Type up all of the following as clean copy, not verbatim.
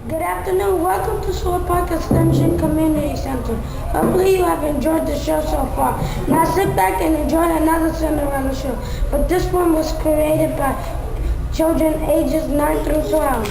Good afternoon. Welcome to Sword Park Extension Community Center. Hopefully you have enjoyed the show so far. Now sit back and enjoy another Cinderella show. But this one was created by children ages 9 through 12.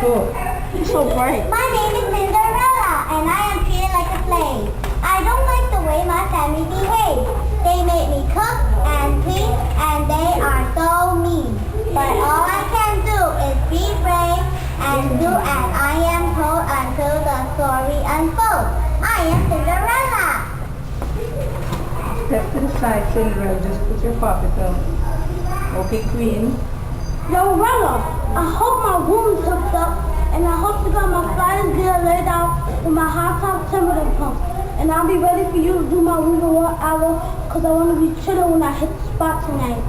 Cool. You're so bright. My name is Cinderella, and I am treated like a slave. I don't like the way my family behaves. They make me cook and clean, and they are so mean. But all I can do is be brave and do as I am told until the story unfolds. I am Cinderella. Step to the side, Cinderella. Just put your pocket on. Okay, Queen. Yo, Rella, I hope my room is hooked up, and I hope you got my flyers gear laid out with my high top Timberland pumps. And I'll be ready for you to do my reward hour, because I want to be chilling when I hit the spot tonight.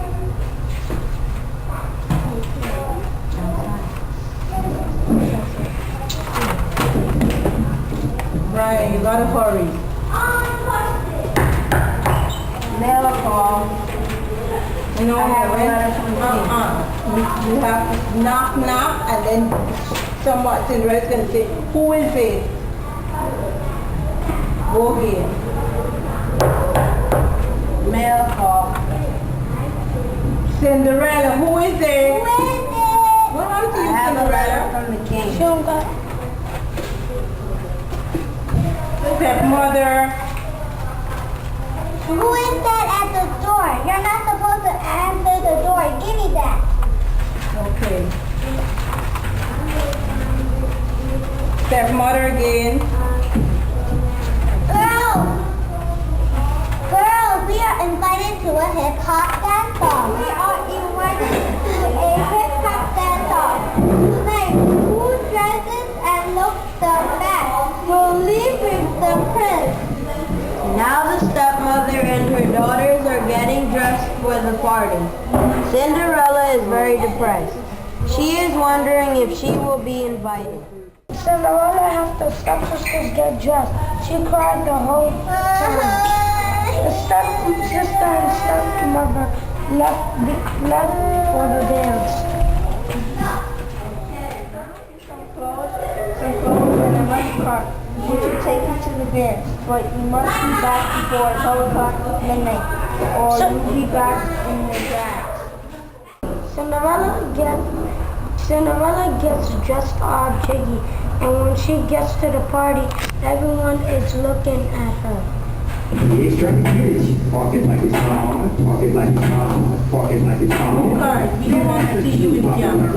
Right, you gotta hurry. Mail call. You know, you have to knock, and then somewhat Cinderella's gonna say, who is it? Go here. Mail call. Cinderella, who is it? Who is it? What happened to you, Cinderella? From the king. Show them. Stepmother. Who is that at the door? You're not supposed to answer the door. Give me that. Okay. Stepmother again. Girls, we are invited to a hip-hop dance-off. We are invited to a hip-hop dance-off. Tonight, who dresses and looks the best will leave with the prince. Now the stepmother and her daughters are getting dressed for the party. Cinderella is very depressed. She is wondering if she will be invited. Cinderella helped the stepsisters get dressed. She cried the whole time. The stepsister and stepmother left for the dance. Some clothes and a lunch cart. We should take you to the dance, but you must be back before 12 o'clock midnight, or you'll be back in the drags. Cinderella gets dressed all jiggy, and when she gets to the party, everyone is looking at her. He's trying to pitch. Park it like it's hot. Park it like it's hot. Park it like it's hot. Card, we don't want to see you in camera.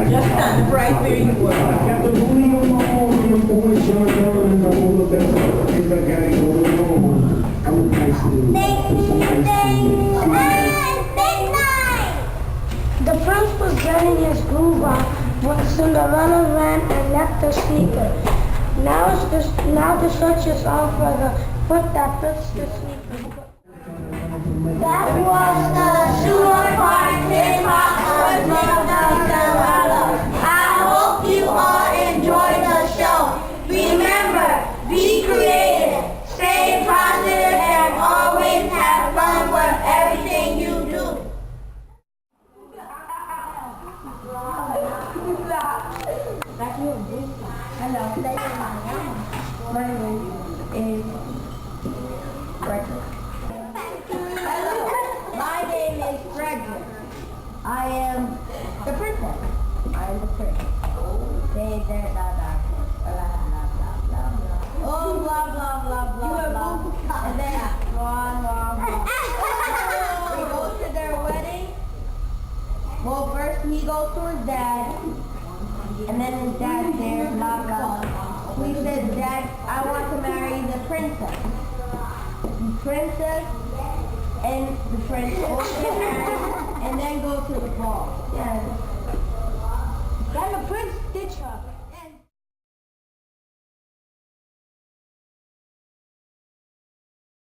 Just stand right where you were. Got the booty on my arm. The boys are and the whole of that. It's like I ain't going on. I'm nice and The prince was getting his groove on when Cinderella ran and left the sneaker. Now the search is on for the foot that fits the sneaker. That was the Sword Park hip-hop Cinderella. I hope you all enjoyed the show. Remember, be creative, stay positive, and always have fun with everything you do. My name is Frederick. My name is Frederick. I am the princess. I am the prince. They, blah, blah, oh, blah, blah, blah, blah, blah. And then, blah. They go to their wedding. Well, first he goes to his dad. And then his dad's there, blah, blah. He said, Dad, I want to marry the princess. The princess and the prince hold their hands and then go to the ball. Then the prince ditched her.